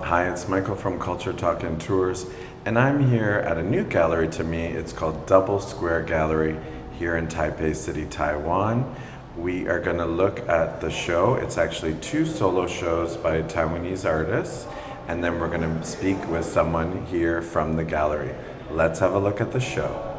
Hi, it's Michael from Culture Talk and Tours, and I'm here at a new gallery to me. It's called Double Square Gallery here in Taipei City, Taiwan. We are going to look at the show. It's actually two solo shows by Taiwanese artists, and then we're going to speak with someone here from the gallery. Let's have a look at the show.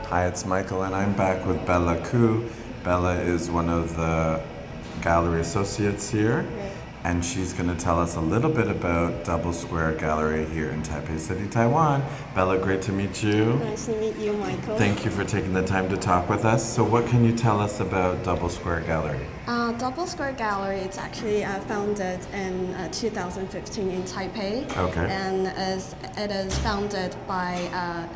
Hi, it's Michael, and I'm back with Bella Koo. Bella is one of the gallery associates here, and she's going to tell us a little bit about Double Square Gallery here in Taipei City, Taiwan. Bella, great to meet you. Nice to meet you, Michael. Thank you for taking the time to talk with us. So what can you tell us about Double Square Gallery? Double Square Gallery is actually founded in 2015 in Taipei. Okay. And it is founded by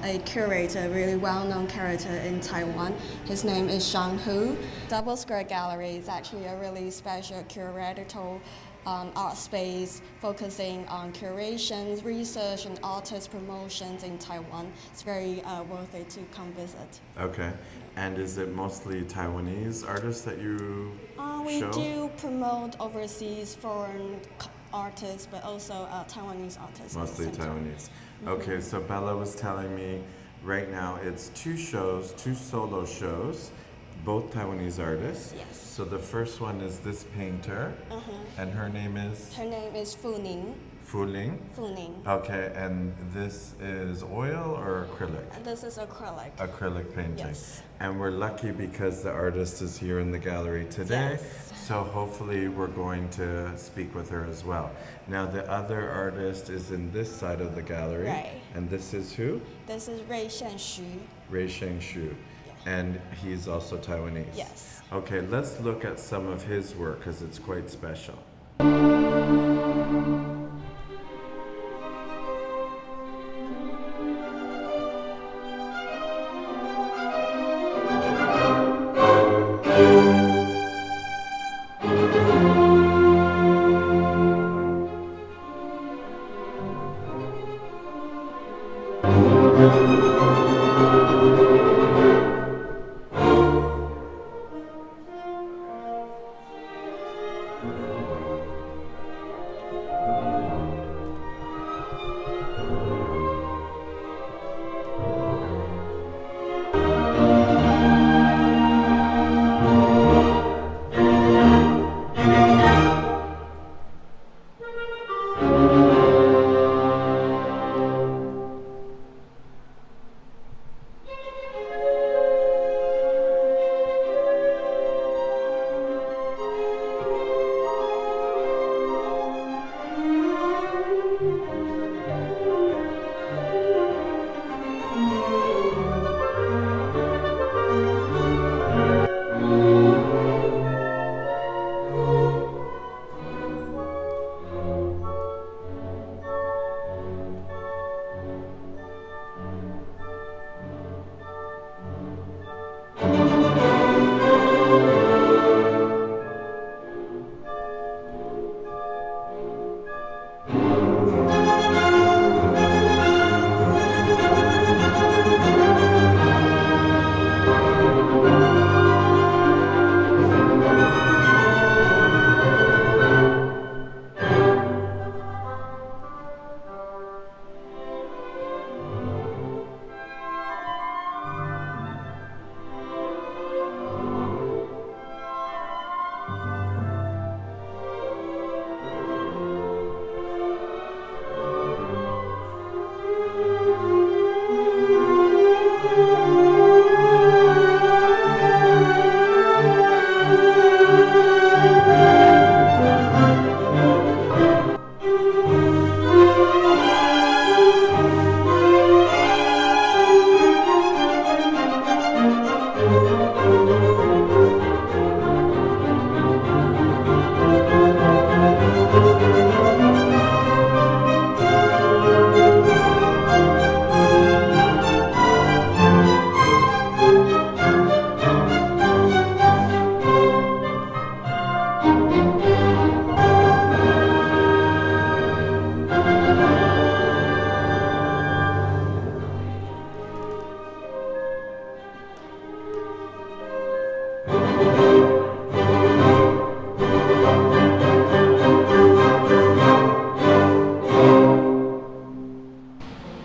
a curator, a really well-known curator in Taiwan. His name is Shyu Ruey-Shiann. Double Square Gallery is actually a really special curatorial art space focusing on curation, research, and artist promotions in Taiwan. It's very worth it to come visit. Okay. And is it mostly Taiwanese artists that you We show? do promote overseas foreign artists, but also Taiwanese artists. Mostly at the same time. Taiwanese. Okay, so Bella was telling me right now it's two shows, two solo shows, both Taiwanese artists. Yes. So the first one is this painter, and her name is Her name is Fu Ning. Fu Ning. Fu Ning. Okay, and this is oil or acrylic? This is acrylic. Acrylic painting. Yes. And we're lucky because the artist is here in the gallery today. Yes. So hopefully we're going to speak with her as well. Now the other artist is in this side of the gallery. Right. And this is who? This is Ruey-Shiann Xu. Ruey-Shiann Xu. Yes. And he's also Taiwanese? Yes. Okay, let's look at some of his work because it's quite special.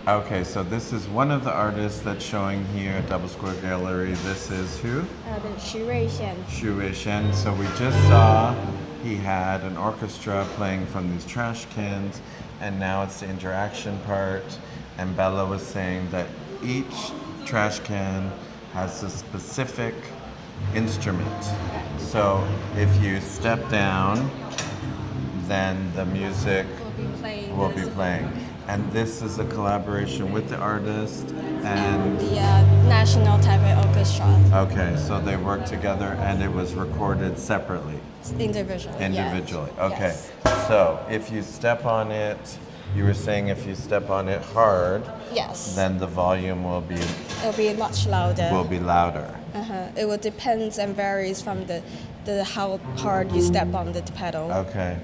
Okay, so this is one of the artists that's showing here at Double Square Gallery. This is who? The Shyu Ruey-Shiann. Shyu Ruey-Shiann. So we just saw he had an orchestra playing from these trash cans, and now it's the interaction part. And Bella was saying that each trash can has a specific instrument. So if you step down, then the music will be playing. And this is a collaboration with the artist and the National Taipei Orchestra. Okay, so they worked together and it was recorded separately. Individually. Individually. Yes. Okay. Yes. So if you step on it, you were saying if you step on it hard, Yes. then the volume will be much louder. louder. It will depends and varies from the how hard you step on the pedal. Okay.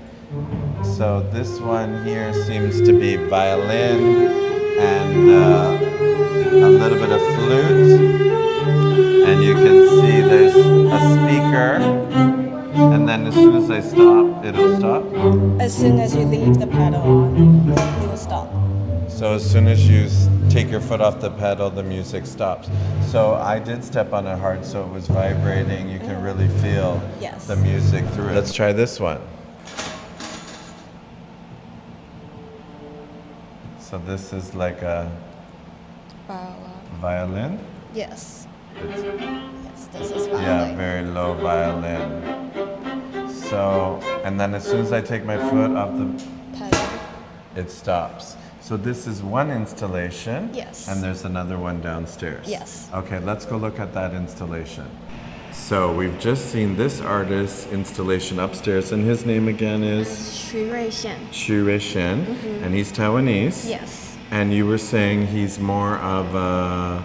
So this one here seems to be violin and a little bit of flute. And you can see there's a speaker. And then as soon as I stop, it'll stop? As soon as you leave the pedal on, it will stop. So as soon as you take your foot off the pedal, the music stops. So I did step on it hard, so it was vibrating. You can really feel the music through it. Let's try this one. So this is like a violin? Yes. Yes, this is violin. Yeah, very low violin. So, and then as soon as I take my foot off the pedal, it stops. So this is one installation. Yes. And there's another one downstairs. Yes. Okay, let's go look at that installation. So we've just seen this artist's installation upstairs, and his name again is Shyu Ruey-Shiann. Shyu Ruey-Shiann, and he's Taiwanese. Yes. And you were saying he's more of a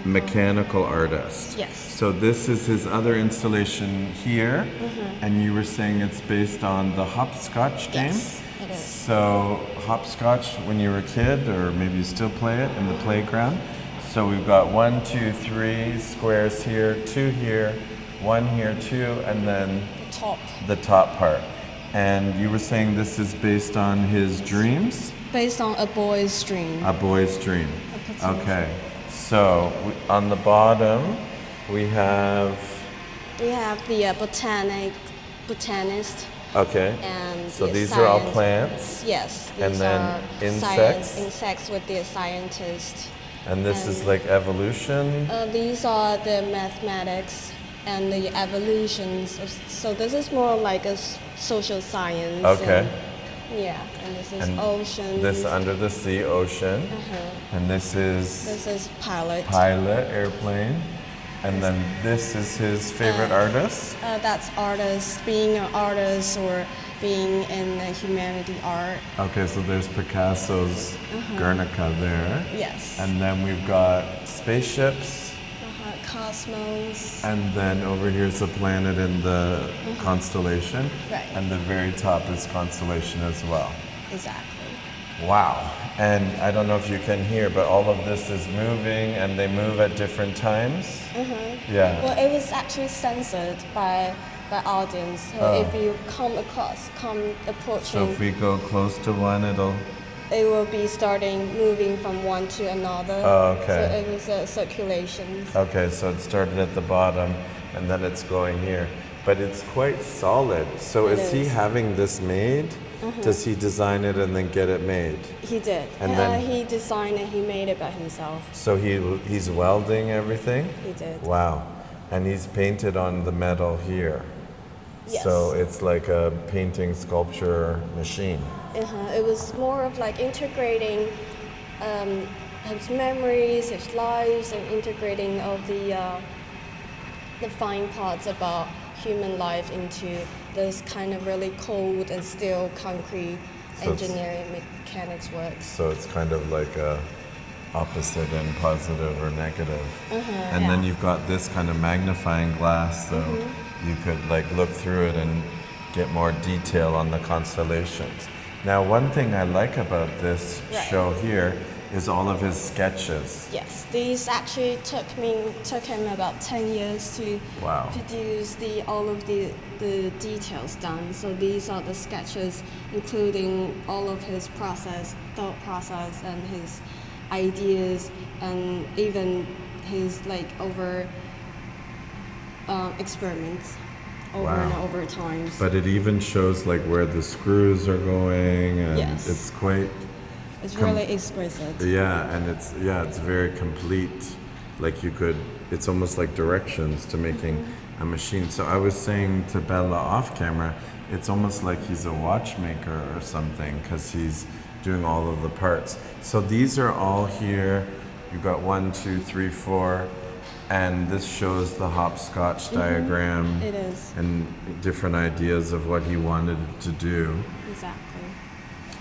mechanical artist. Yes. So this is his other installation here, and you were saying it's based on the hopscotch game? Yes, it is. So hopscotch when you were a kid, or maybe you still play it in the playground. So we've got 1, 2, 3 squares here, 2 here, 1 here, 2, and then the top part. And you were saying this is based on his dreams? Based on a boy's dream. A boy's dream. A potential. Okay. So on the bottom, we have the botanist. Okay. And so the these are all science. plants. Yes. And These then are insects? Insects with the scientist. And this is like evolution. These are the mathematics and the evolutions. So this is more like a social science. Okay. And this is ocean. This under the sea, ocean. And this is pilot. Airplane. And then this is his favorite artist? That's artist, being an artist or being in humanity art. Okay, so there's Picasso's Guernica there. Yes. And then we've got spaceships. Cosmos. And then over here is a planet in the constellation. Right. And the very top is constellation as well. Exactly. Wow. And I don't know if you can hear, but all of this is moving and they move at different times. Yeah. Well, it was actually censored by audience. So if you come approaching, So if we go close to one, it will be moving from one to another. Oh, okay. So it was a circulation. Okay, so it started at the bottom and then it's going here. But it's quite solid. So is he having this made? Does he design it and then get it made? He did. And then he designed it, he made it by himself. So he's welding everything? He did. Wow. And he's painted on the metal here. Yes. So it's like a painting sculpture machine. It was more of like integrating his memories, his lives, and integrating all the fine parts about human life into this kind of really cold and still concrete engineering mechanics work. So it's kind of like a opposite and positive or negative. And then you've got this kind of magnifying glass, so you could like look through it and get more detail on the constellations. Now, one thing I like about this show here is all of his sketches. Yes, these actually took him about 10 years to produce all of the details done. So these are the sketches, including all of his thought process, and his ideas, and even his experiments and over time. But it even shows like where the screws are going, and it's quite. It's really exquisite. Yeah, and it's very complete. Like it's almost like directions to making a machine. So I was saying to Bella off camera, it's almost like he's a watchmaker or something, because he's doing all of the parts. So these are all here. You've got 1, 2, 3, 4, and this shows the hopscotch diagram. It is. And different ideas of what he wanted to do. Exactly.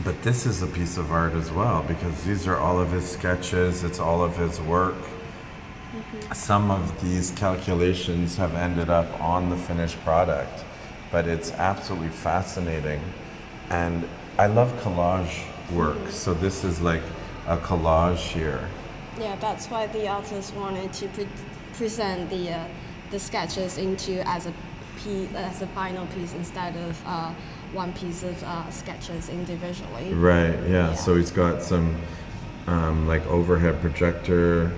But this is a piece of art as well, because these are all of his sketches, it's all of his work. Some of these calculations have ended up on the finished product, but it's absolutely fascinating. And I love collage work, so this is like a collage here. Yeah, that's why the artist wanted to present the sketches as a final piece instead of one piece of sketches individually. Right, yeah. So he's got some like overhead projector,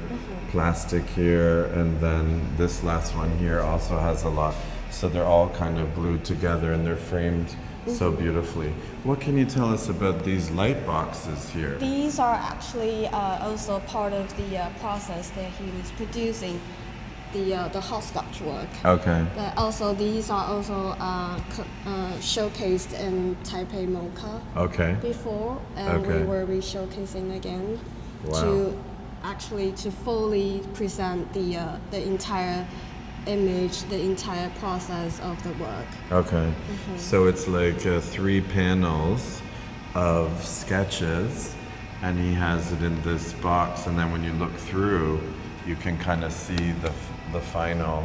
plastic here, and then this last one here also has a lot. So they're all kind of glued together and they're framed so beautifully. What can you tell us about these light boxes here? These are actually also part of the process that he was producing. the hopscotch work. Okay. But also these are also showcased in Taipei Mocha Okay. before, and Okay. we will be showcasing again Wow. to fully present the entire image, the entire process of the work. Okay. So it's like 3 panels of sketches, and he has it in this box, and then when you look through, you can kind of see the final,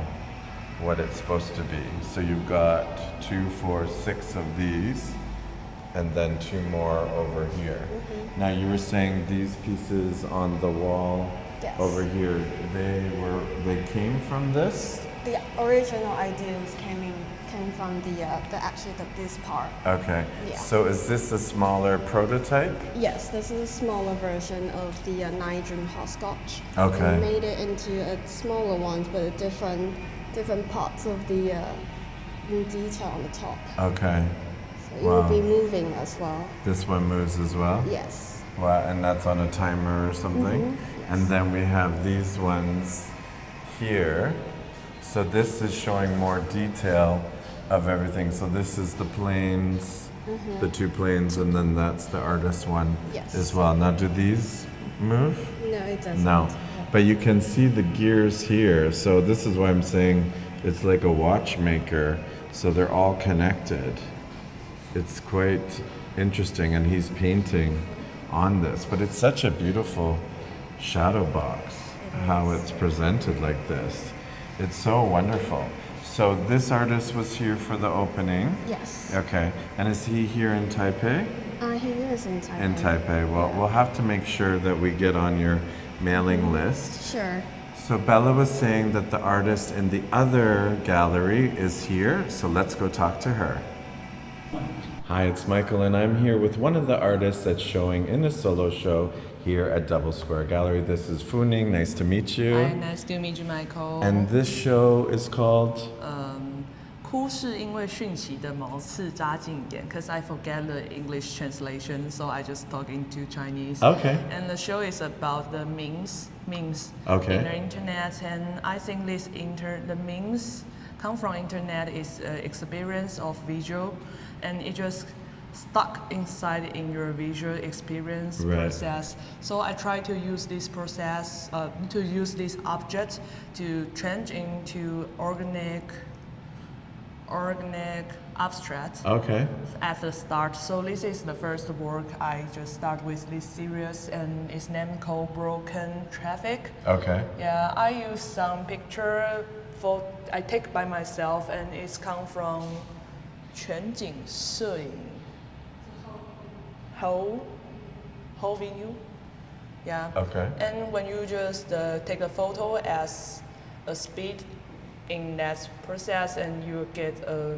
what it's supposed to be. So you've got 2, 4, 6 of these, and then 2 more over here. Now you were saying these pieces on the wall Yes. over here, they came from this? The original ideas came from this part. Okay. Yeah. So is this a smaller prototype? Yes, this is a smaller version of the Nigerian hopscotch. Okay. We made it into a smaller ones, but different parts of the in detail on the top. Okay. So it Wow. will be moving as well. This one moves as well? Yes. Wow, and that's on a timer or something? Yes. And then we have these ones here. So this is showing more detail of everything. So this is the planes, the 2 planes, and then that's the artist one Yes. as well. Now, do these move? No, it doesn't. No. But you can see the gears here. So this is why I'm saying it's like a watchmaker. So they're all connected. It's quite interesting, and he's painting on this. But it's such a beautiful shadow box, how it's presented like this. It's so wonderful. So this artist was here for the opening. Yes. Okay. And is he here in Taipei? He is in Taipei. In Taipei. Well, Yeah. we'll have to make sure that we get on your mailing list. Sure. So Bella was saying that the artist in the other gallery is here, so let's go talk to her. Hi, it's Michael, and I'm here with one of the artists that's showing in a solo show here at Double Square Gallery. This is Fu Ning. Nice to meet you. Hi, nice to meet you, Michael. And this show is called? 哭是因为讯息的毛刺扎进眼 because I forget the English translation, so I just talk into Chinese. Okay. And the show is about the memes Okay. in the internet, and I think the memes come from internet is experience of visual, and it just stuck inside in your visual experience Right. process. So I try to use this process, to use this object to change into organic abstract Okay. at the start. So this is the first work. I just start with this series, and its name called Broken Traffic. Okay. Yeah, I use some picture I take by myself, and it's come from 全景摄影 whole view. Yeah. Okay. And when you just take a photo as a speed in that process, and you get a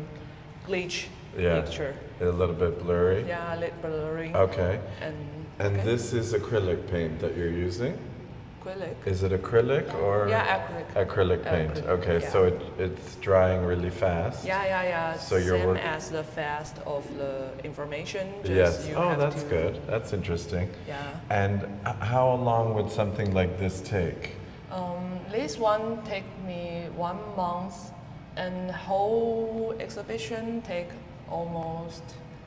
glitch Yeah. picture. A little bit blurry. Yeah, a little blurry. Okay. And And okay. this is acrylic paint that you're using? acrylic. Is it acrylic or? Yeah, acrylic. Acrylic paint. Acrylic, Okay, yeah. so it's drying really fast. Yeah. So you're same work- as the fast of the information. Just Yes. you Oh, have that's to- good. That's interesting. Yeah. And how long would something like this take? This one take me 1 month, and whole exhibition take almost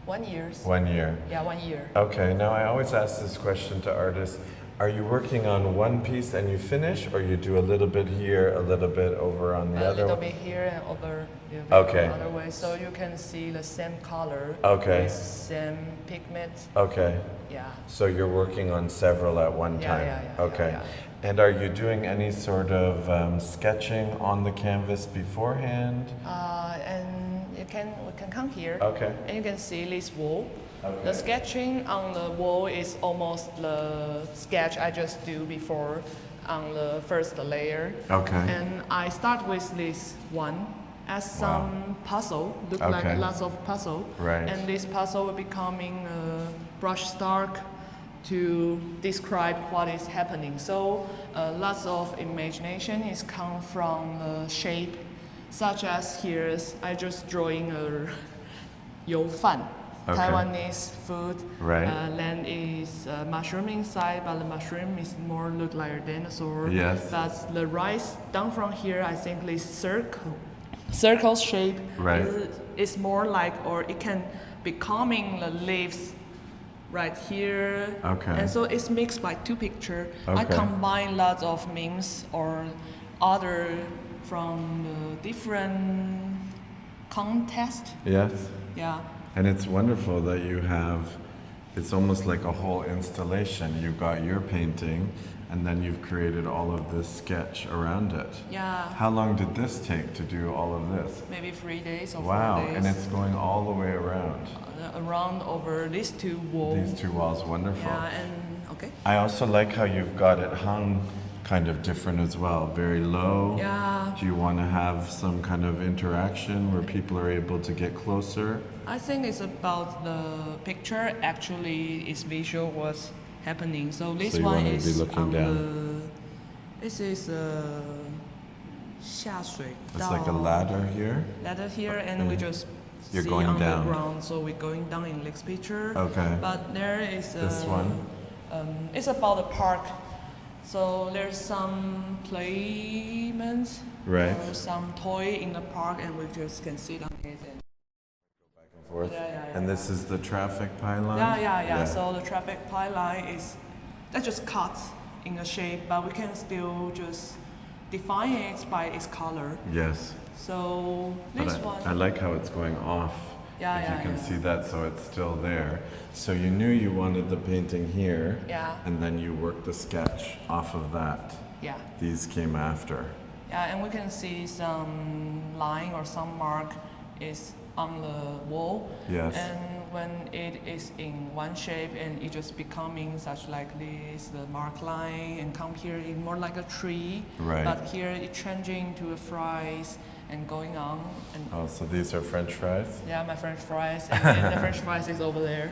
1 year. 1 year. Yeah, 1 year. Okay, now I always ask this question to artists. Are you working on one piece and you finish, or you do a little bit here, a little bit over on the A other little one? bit here and over Okay. other way, so you can see the same color. Okay. With same pigment. Okay, Yeah. so you're working on several at one Yeah, time? yeah, Okay. yeah. And are you doing any sort of sketching on the canvas beforehand? And we can come here. Okay. And you can see this wall. Okay. The sketching on the wall is almost the sketch I just do before on the first layer. Okay. And I start with this one as some puzzle, look Okay. like lots of puzzle. Right. And this puzzle will becoming a brush stroke to describe what is happening. So lots of imagination is come from the shape, such as here I just drawing a 油饭. Okay. Taiwanese food. Right. Land is mushroom inside, but the mushroom is more look like a dinosaur. Yes. But the rice down from here, I think is circle shape. Right. It's more like, or it can becoming the leaves right here. Okay. And so it's mixed by two picture. I Okay. combine lots of memes or other from the different context. Yes. Yeah. And it's wonderful that you have, it's almost like a whole installation. You've got your painting, and then you've created all of this sketch around it. Yeah. How long did this take to do all of this? Maybe 3 days or Wow, 4 days. and it's going all the way around. Around over these two walls. These two walls, wonderful. Yeah, and okay. I also like how you've got it hung kind of different as well, very low. Yeah. Do you want to have some kind of interaction where people are able to get closer? I think it's about the picture. Actually, it's visual what's happening. So this So you one wanna be is looking on down. this is 下水道. It's like a ladder here. Ladder here, and we just You're see going on down. the ground. So we're going down in next picture. Okay. But there is This one? It's about the park. So there's some playments, Right. or some toy in the park, and we just can sit on it. And Back and forth. Yeah. And this is the traffic pylon? yeah. So the traffic pylon is that just cut in the shape, but we can still just define it by its color. Yes. So this But one. I like how it's going off. Yeah, if you can yeah. see that, so it's still there. So you knew you wanted the painting here. Yeah. And then you worked the sketch off of that. Yeah. These came after. Yeah, and we can see some line or some mark is on the wall. Yes. And when it is in one shape and it just becoming such like this, the mark line, and come here in more like a tree. Right. But here it changing to a fries and going on. And Oh, so these are French fries? yeah, my French fries, and then the French fries is over there.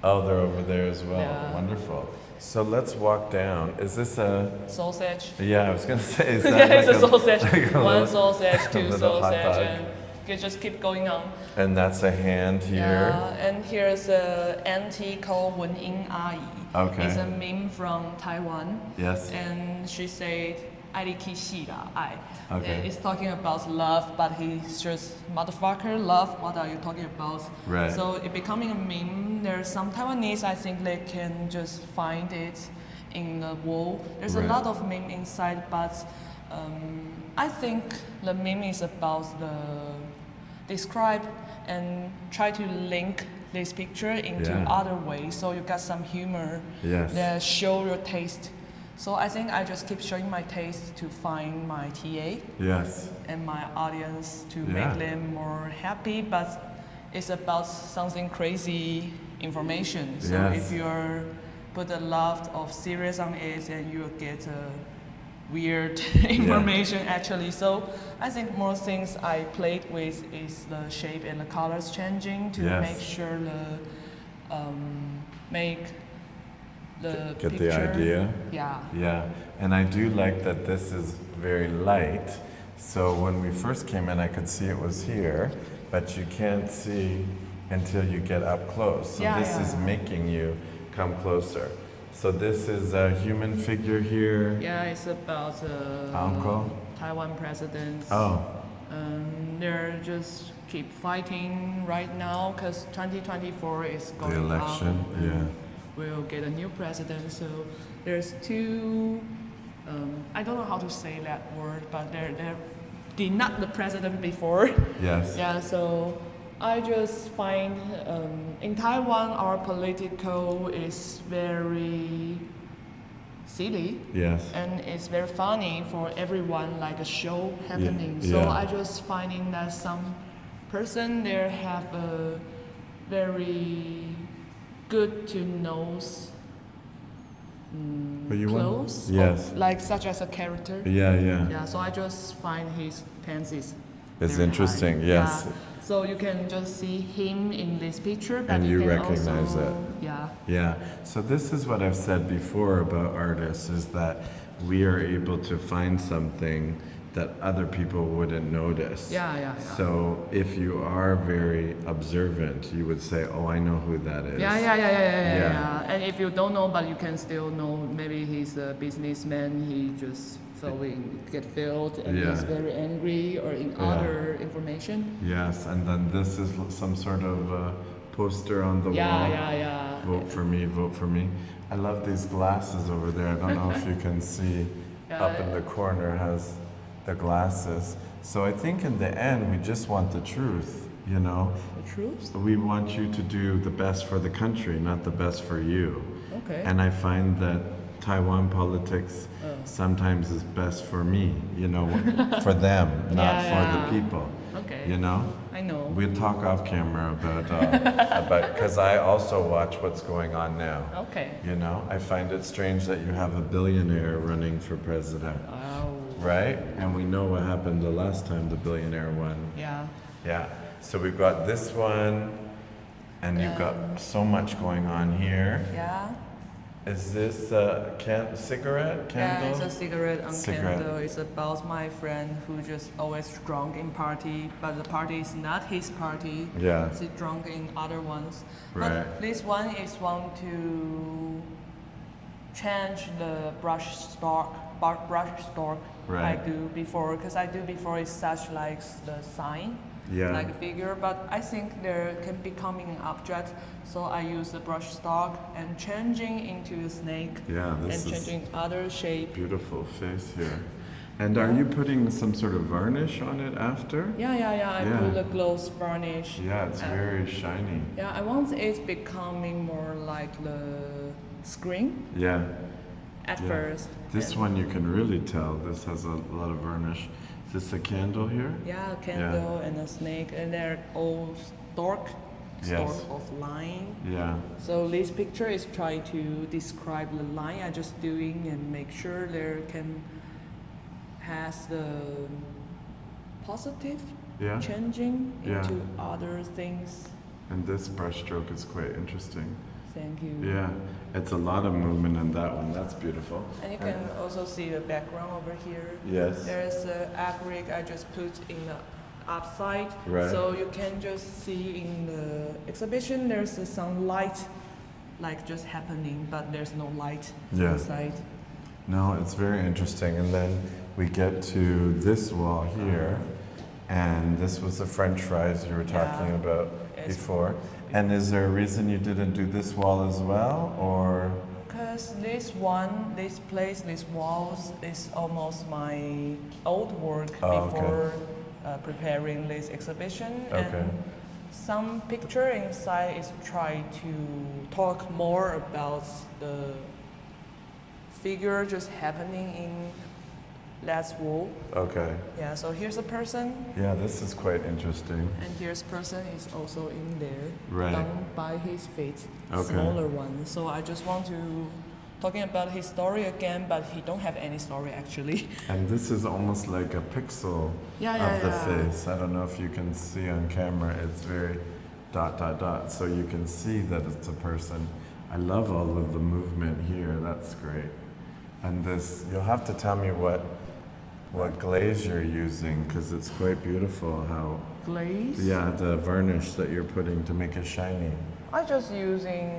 Oh, they're over there as well. Yeah. Wonderful. So let's walk down. Is this a? Sausage. Yeah, I was gonna say. Is that Yeah, it's like a sausage. like a One little- sausage, two little hot sausage, dog? and you just keep going on. And that's a hand here. Yeah, and here's a auntie called Wen Ying Ai. Okay. It's a meme from Taiwan. Yes. And she said, 爱你去死啦, I. Okay. And it's talking about love, but he's just, motherfucker, love, what are you talking about? Right. So it becoming a meme. There's some Taiwanese, I think they can just find it in the wall. There's Right. a lot of meme inside, but I think the meme is about the describe and try to link this picture into Yeah. other ways, so you got some humor Yes. that show your taste. So I think I just keep showing my taste to find my TA Yes. and my audience to Yeah. make them more happy, but it's about something crazy information. So Yes. if you're put a lot of serious on it, then you will get weird information actually. So I think more things I played with is the shape and the colors changing to Yes. make sure make the Get the picture. idea? Yeah. Yeah, and I do like that this is very light. So when we first came in, I could see it was here, but you can't see until you get up close. So Yeah, this yeah. is making you come closer. So this is a human figure here. Yeah, it's about Uncle? Taiwan presidents. Oh, They're just keep fighting right now because 2024 is going the election. on. Yeah. We'll get a new president. So there's two. I don't know how to say that word, but they're not the president before. Yes. Yeah. So I just find in Taiwan our political is very silly. Yes. And it's very funny for everyone, like a show happening. So yeah. I just finding that some person there have a very good to nose But you want- clothes, Yes. like such as a character. Yeah, yeah. Yeah, so I just find his pants is It's very interesting, high. yes. Yeah. So you can just see him in this picture, but And you can recognize also, it. Yeah. Yeah, so this is what I've said before about artists is that we are able to find something that other people wouldn't notice. Yeah. So if you are very observant, you would say, "Oh, I know who that is." Yeah. And if you don't know, but you can still know, maybe he's a businessman. He just get filled and Yeah. he's very angry, or in Yeah. other information. Yes, and then this is some sort of poster on the wall. Yeah. Vote for me, vote for me. I love these glasses over there. I don't know if you can see up in the corner has the glasses. So I think in the end, we just want the truth, you know? The truth? We want you to do the best for the country, not the best for you. Okay. And I find that Taiwan politics sometimes is best for me, you know, for them, not for the people. Okay. You know? I know. We'll talk off camera about because I also watch what's going on now. Okay. You know, I find it strange that you have a billionaire running for president, Oh. right? And we know what happened the last time the billionaire won. Yeah. Yeah. So we've got this one, and you've got so much going on here. Yeah. Is this a cigarette candle? Yeah, it's a cigarette and Cigarette. candle. It's about my friend who just always drunk in party, but the party is not his party. Yeah. He's drunk in other ones. Right. But this one is want to change the brush stroke Right. I do before, because I do before is such like the sign. Yeah. Like a figure, but I think there can becoming an object, so I use the brush stroke and changing into a snake. Yeah, and this is changing other shape. beautiful face here. And are you putting some sort of varnish on it after? Yeah. I Yeah. put the gloss varnish. Yeah, it's very shiny. Yeah, I want it becoming more like the screen Yeah. at Yeah. first. This and- one you can really tell. This has a lot of varnish. Is this a candle here? Yeah, candle and a snake, and they're all stalk Yes. of line. Yeah. So this picture is trying to describe the line I just doing and make sure there can has the positive Yeah. changing Yeah. into other things. And this brush stroke is quite interesting. Thank you. Yeah. It's a lot of movement in that one. That's beautiful. And you can also see the background over here. Yes. There's a acrylic I just put in the upside. Right. So you can just see in the exhibition there's some light like just happening, but there's no light Yeah. inside. No, it's very interesting. And then we get to this wall here, and this was the French fries you were talking Yeah. about Yes. before. And is there a reason you didn't do this wall as well, or? Because this one, this place, these walls is almost my old work Oh, okay. before preparing this exhibition. Okay. And some picture inside is try to talk more about the figure just happening in that wall. Okay. Yeah, so here's a person, Yeah, this is quite interesting. and here's person is also in there, Right. down by his feet, Okay. smaller one. So I just want to talking about his story again, but he don't have any story actually. And this is almost like a pixel Yeah, of the yeah. face. I don't know if you can see on camera. It's very ... So you can see that it's a person. I love all of the movement here. That's great. And this, you'll have to tell me what glaze you're using, because it's quite beautiful how... Glaze? Yeah, the varnish that you're putting to make it shiny. I just using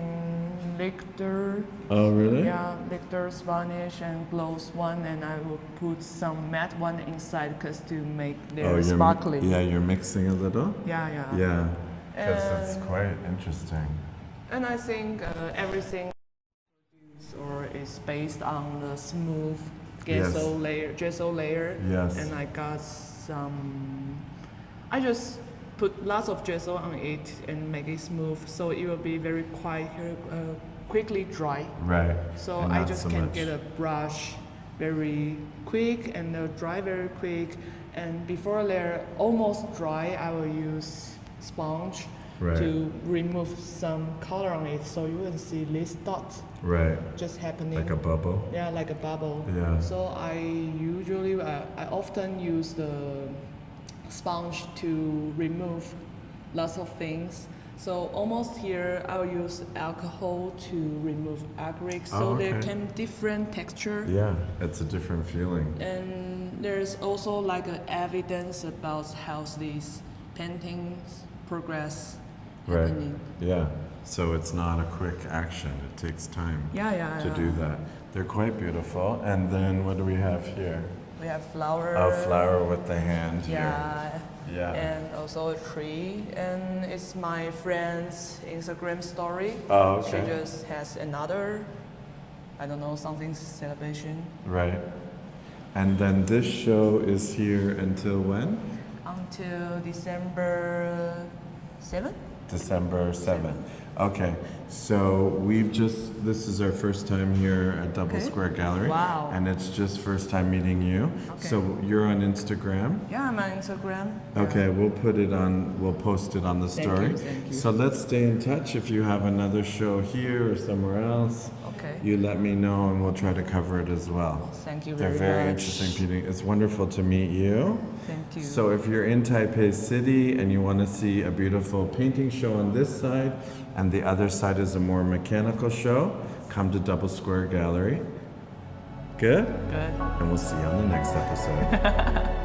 Lichter. Oh, really? Yeah, Lichter's varnish and gloss one, and I will put some matte one inside because to make them Oh, sparkly. Yeah, you're mixing a little? Yeah. Yeah, because it's And- quite interesting. And I think everything or is based on the smooth gesso layer. Yes. And I got some. I just put lots of gesso on it and make it smooth, so it will be very quickly dry. Right. So And I not just so can much. get a brush very quick and dry very quick. And before they're almost dry, I will use sponge Right. to remove some color on it, so you can see this dot Right. just happening. Like a bubble? Yeah, like a bubble. Yeah. So I often use the sponge to remove lots of things. So almost here I will use alcohol to remove acrylic, so Oh, there okay. can different texture. Yeah, it's a different feeling. And there's also like a evidence about how these paintings progress Right. happening. Yeah. So it's not a quick action. It takes time Yeah. to do that. They're quite beautiful. And then what do we have here? We have flower. A flower with the hand here. Yeah. Yeah. And also a tree. And it's my friend's Instagram story. Oh, okay. She just has another, I don't know, something celebration Right. And then this show is here until when? until December 7th. December 7th. Okay, so this is our first time here at Double Okay. Square Gallery. Wow. And it's just first time meeting you. Okay. So you're on Instagram. Yeah, I'm on Instagram. Okay, we'll post it on the story. Thank you. So let's stay in touch. If you have another show here or somewhere else, Okay. you let me know and we'll try to cover it as well. Thank you They're very very much. interesting painting. It's wonderful to meet you. Thank you. So if you're in Taipei City and you want to see a beautiful painting show on this side and the other side is a more mechanical show, come to Double Square Gallery. Good? Good. And we'll see you on the next episode.